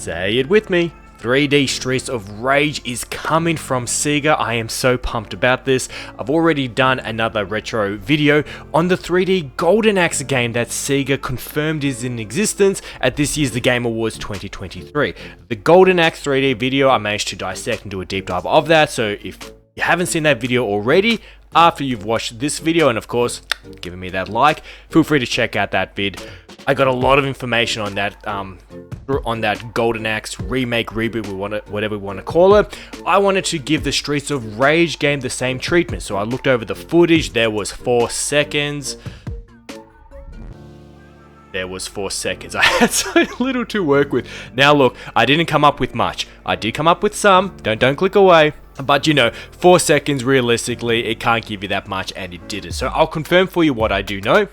Say it with me. 3D Streets of Rage is coming from Sega. I am so pumped about this. I've already done another retro video on the 3D Golden Axe game that Sega confirmed is in existence at this year's The Game Awards 2023. The Golden Axe 3D video, I managed to dissect and do a deep dive of that, so if you haven't seen that video already, after you've watched this video and of course giving me that like, feel free to check out that vid. I got a lot of information on that Golden Axe remake, reboot, whatever we want to call it. I wanted to give the Streets of Rage game the same treatment, so I looked over the footage. There was 4 seconds. I had so little to work with. Now look, I didn't come up with much. I did come up with some. Don't click away. But you know, 4 seconds realistically, it can't give you that much, and it didn't. So I'll confirm for you what I do know,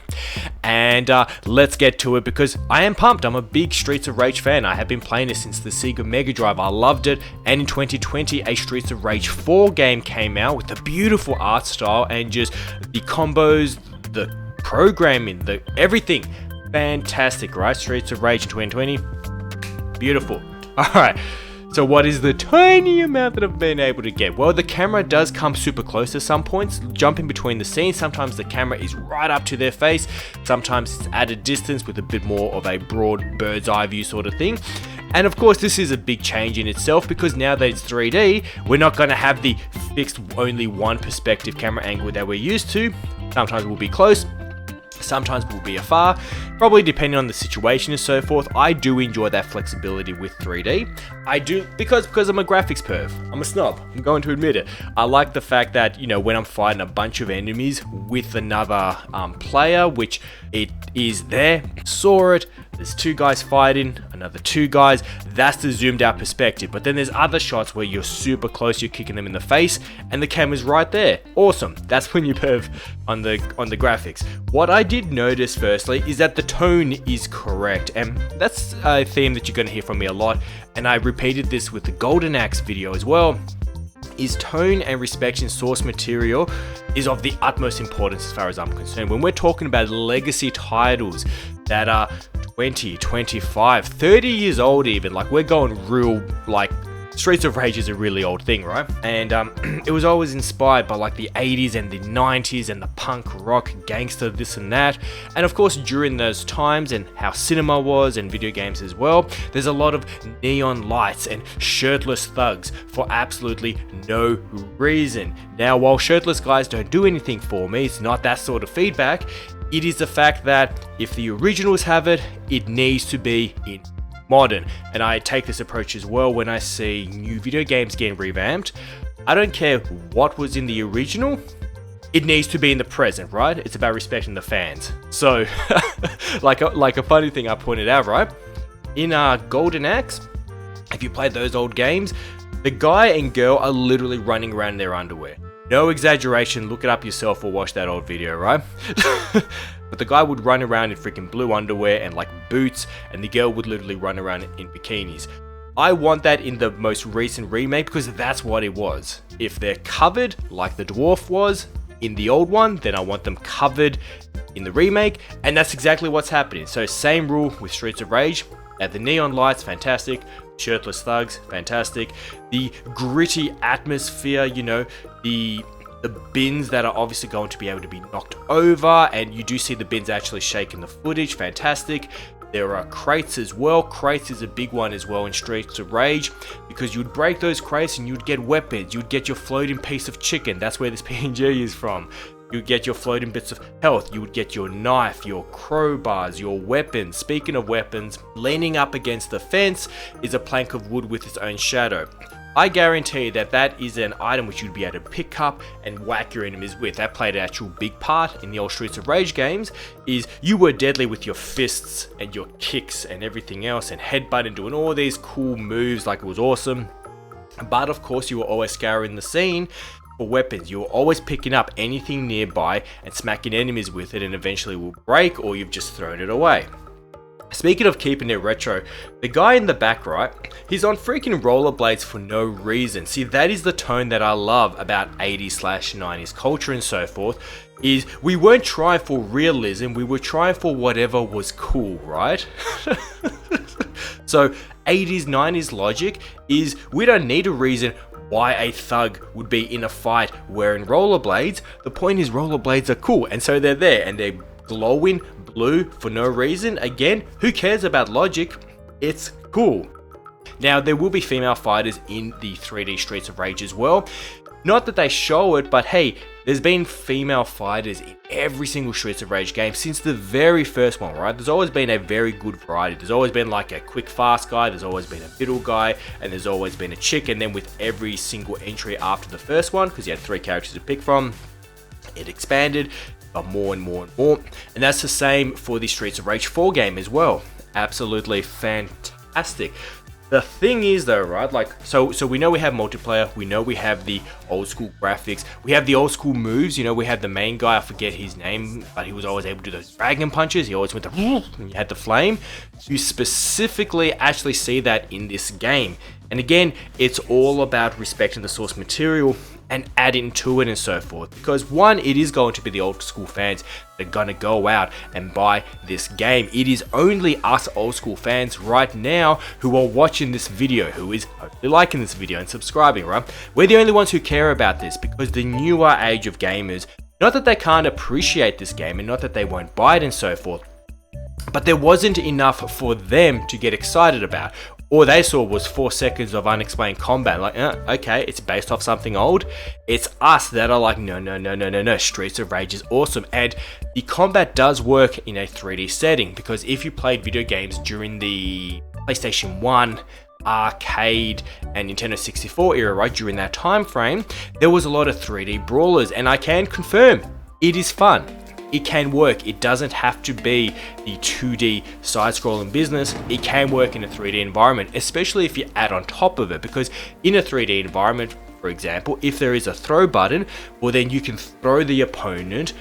and let's get to it because I am pumped. I'm a big Streets of Rage fan. I have been playing it since the Sega Mega Drive. I loved it, and in 2020, a Streets of Rage 4 game came out with the beautiful art style and just the combos, the programming, the everything. Fantastic, right? Streets of Rage in 2020, beautiful. All right. So what is the tiny amount that I've been able to get? Well, the camera does come super close to some points, jumping between the scenes. Sometimes the camera is right up to their face. Sometimes it's at a distance with a bit more of a broad bird's eye view sort of thing. And of course, this is a big change in itself because now that it's 3D, we're not going to have the fixed only one perspective camera angle that we're used to. Sometimes we'll be close. Sometimes will be afar, probably depending on the situation and so forth. I do enjoy that flexibility with 3D. I do because I'm a graphics perv. I'm a snob. I'm going to admit it. I like the fact that, you know, when I'm fighting a bunch of enemies with another player, which it is there, saw it. There's 2 guys fighting, another 2 guys. That's the zoomed out perspective. But then there's other shots where you're super close, you're kicking them in the face, and the camera's right there. Awesome. That's when you perv on the graphics. What I did notice firstly is that the tone is correct, and that's a theme that you're going to hear from me a lot. And I repeated this with the Golden Axe video as well. Is tone and respect in source material is of the utmost importance as far as I'm concerned. When we're talking about legacy titles that are 20, 25, 30 years old even, like we're going real, like Streets of Rage is a really old thing, right? And it was always inspired by like the 80s and the 90s and the punk rock gangster this and that. And of course during those times and how cinema was and video games as well, there's a lot of neon lights and shirtless thugs for absolutely no reason. Now while shirtless guys don't do anything for me, it's not that sort of feedback. It is the fact that if the originals have it, it needs to be in modern. And I take this approach as well when I see new video games getting revamped. I don't care what was in the original, it needs to be in the present, right? It's about respecting the fans. So like a funny thing I pointed out, right? In Golden Axe, if you play those old games, the guy and girl are literally running around in their underwear. No exaggeration, look it up yourself or watch that old video, right? But the guy would run around in freaking blue underwear and like boots, and the girl would literally run around in bikinis. I want that in the most recent remake because that's what it was. If they're covered like the dwarf was in the old one, then I want them covered in the remake, and that's exactly what's happening. So same rule with Streets of Rage. At the neon lights, fantastic. Shirtless thugs, fantastic. The gritty atmosphere, you know, the bins that are obviously going to be able to be knocked over, and you do see the bins actually shaking the footage, fantastic. There are crates as well. Crates is a big one as well in Streets of Rage because you'd break those crates and you'd get weapons. You'd get your floating piece of chicken. That's where this PNG is from. You'd get your floating bits of health. You would get your knife, your crowbars, your weapons. Speaking of weapons, leaning up against the fence is a plank of wood with its own shadow. I guarantee that that is an item which you'd be able to pick up and whack your enemies with. That played an actual big part in the old Streets of Rage games, is you were deadly with your fists and your kicks and everything else, and headbutt and doing all these cool moves like it was awesome. But of course you were always scouring the scene for weapons. You were always picking up anything nearby and smacking enemies with it, and eventually will break or you've just thrown it away. Speaking of keeping it retro, the guy in the back right, he's on freaking rollerblades for no reason. See, that is the tone that I love about 80s/90s culture and so forth, is we weren't trying for realism, we were trying for whatever was cool, right? So 80s, 90s logic is we don't need a reason why a thug would be in a fight wearing rollerblades. The point is rollerblades are cool, and so they're there, and they're glowing blue for no reason. Again, who cares about logic? It's cool. Now, there will be female fighters in the 3D Streets of Rage as well. Not that they show it, but hey, there's been female fighters in every single Streets of Rage game since the very first one, right? There's always been a very good variety. There's always been like a quick, fast guy, there's always been a middle guy, and there's always been a chick. And then with every single entry after the first one, because you had 3 characters to pick from, it expanded, but more and more and more. And that's the same for the Streets of Rage 4 game as well. Absolutely fantastic. The thing is though, right, like, so we know we have multiplayer, we know we have the old school graphics, we have the old school moves, you know, we have the main guy, I forget his name, but he was always able to do those dragon punches, he always went to, and you had the flame. You specifically actually see that in this game. And again, it's all about respecting the source material and adding to it and so forth. Because one, it is going to be the old school fans that are gonna go out and buy this game. It is only us old school fans right now who are watching this video, who is hopefully liking this video and subscribing, right? We're the only ones who care about this, because the newer age of gamers, not that they can't appreciate this game and not that they won't buy it and so forth, but there wasn't enough for them to get excited about. All they saw was 4 seconds of unexplained combat. Like, okay, it's based off something old. It's us that are like, no, Streets of Rage is awesome. And the combat does work in a 3D setting, because if you played video games during the PlayStation 1, arcade, and Nintendo 64 era, right, during that time frame, there was a lot of 3D brawlers, and I can confirm it is fun. It can work. It doesn't have to be the 2D side-scrolling business. It can work in a 3D environment, especially if you add on top of it, because in a 3D environment, for example, if there is a throw button, well then you can throw the opponent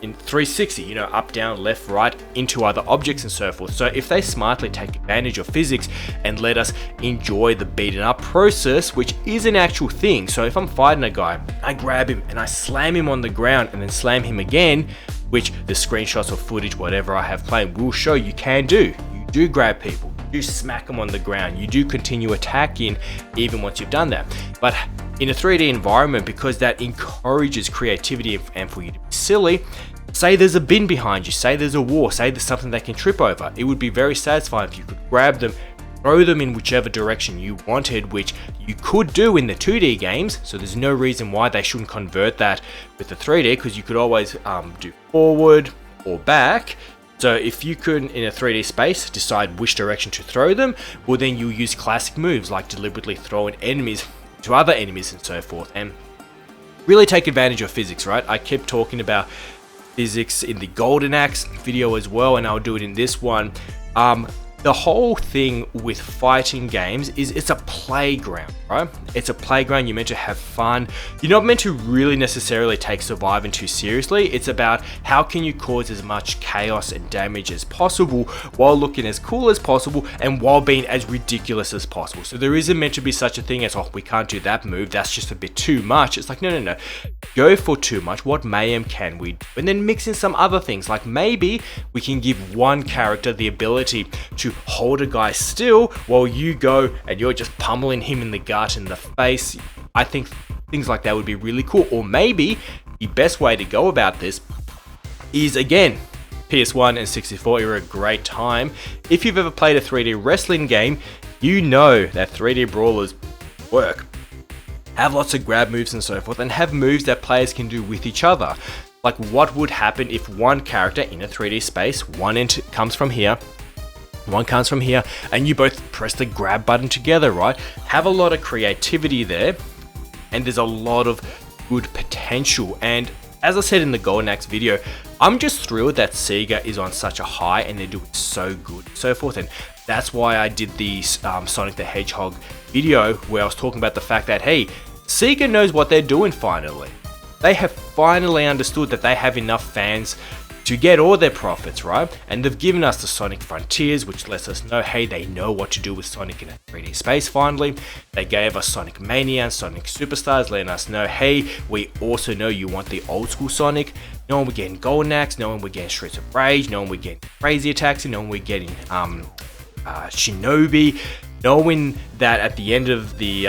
in 360, you know, up, down, left, right, into other objects and so forth. So if they smartly take advantage of physics and let us enjoy the beating up process, which is an actual thing. So if I'm fighting a guy, I grab him and I slam him on the ground and then slam him again, which the screenshots or footage, whatever I have playing, will show you can do. You do grab people, you do smack them on the ground, you do continue attacking even once you've done that. But in a 3D environment, because that encourages creativity and for you to be silly, say there's a bin behind you, say there's a wall, say there's something they can trip over, it would be very satisfying if you could grab them, throw them in whichever direction you wanted, which you could do in the 2D games, so there's no reason why they shouldn't convert that with the 3D, because you could always do forward or back. So if you could, in a 3D space, decide which direction to throw them, well then you'll use classic moves like deliberately throwing enemies to other enemies and so forth, and really take advantage of physics, right? I kept talking about physics in the Golden Axe video as well, and I'll do it in this one. The whole thing with fighting games is it's a playground, right? It's a playground. You're meant to have fun. You're not meant to really necessarily take surviving too seriously. It's about how can you cause as much chaos and damage as possible while looking as cool as possible and while being as ridiculous as possible. So there isn't meant to be such a thing as, oh, we can't do that move, that's just a bit too much. It's like, no. Go for too much. What mayhem can we do? And then mix in some other things, like maybe we can give one character the ability to hold a guy still while you go and you're just pummeling him in the gut and the face. I think things like that would be really cool. Or maybe the best way to go about this is, again, PS1 and 64 era, a great time. If you've ever played a 3D wrestling game, you know that 3D brawlers work. Have lots of grab moves and so forth, and have moves that players can do with each other. Like, what would happen if one character in a 3D space, one end comes from here, one comes from here, and you both press the grab button together, right? Have a lot of creativity there, and there's a lot of good potential. And as I said in the Golden Axe video, I'm just thrilled that Sega is on such a high and they're doing so good and so forth. And that's why I did the Sonic the Hedgehog video where I was talking about the fact that, hey, Sega knows what they're doing finally. They have finally understood that they have enough fans to get all their profits, right? And they've given us the Sonic Frontiers, which lets us know, hey, they know what to do with Sonic in a 3D space finally. They gave us Sonic Mania and Sonic Superstars, letting us know, hey, we also know you want the old school Sonic. Knowing we're getting Golden Axe, knowing we're getting Streets of Rage, knowing we're getting Crazy Taxi, knowing we're getting Shinobi, knowing that at the end of the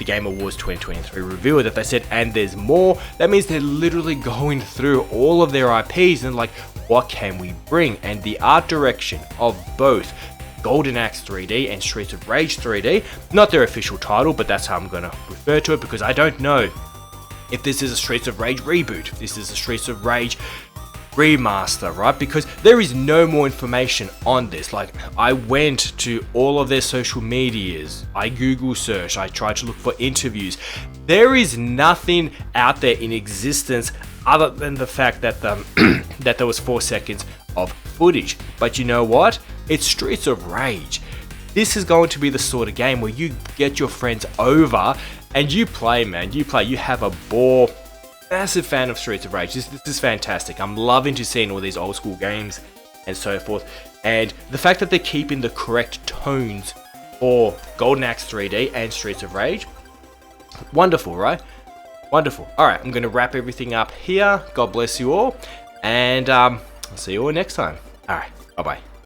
Game Awards 2023 reveal that they said, and there's more, that means they're literally going through all of their IPs and like, what can we bring? And the art direction of both Golden Axe 3D and Streets of Rage 3D, not their official title, but that's how I'm going to refer to it, because I don't know if this is a Streets of Rage reboot, if this is a Streets of Rage remaster, right? Because there is no more information on this. Like, I went to all of their social medias, I Google search, I tried to look for interviews. There is nothing out there in existence other than the fact that that there was 4 seconds of footage. But you know what? It's Streets of Rage. This is going to be the sort of game where you get your friends over and you play, man. You play, you have a ball. Massive fan of Streets of Rage. This is fantastic. I'm loving to seeing all these old school games and so forth. And the fact that they're keeping the correct tones for Golden Axe 3D and Streets of Rage, wonderful, right? Wonderful. Alright, I'm going to wrap everything up here. God bless you all. And I'll see you all next time. Alright, bye-bye.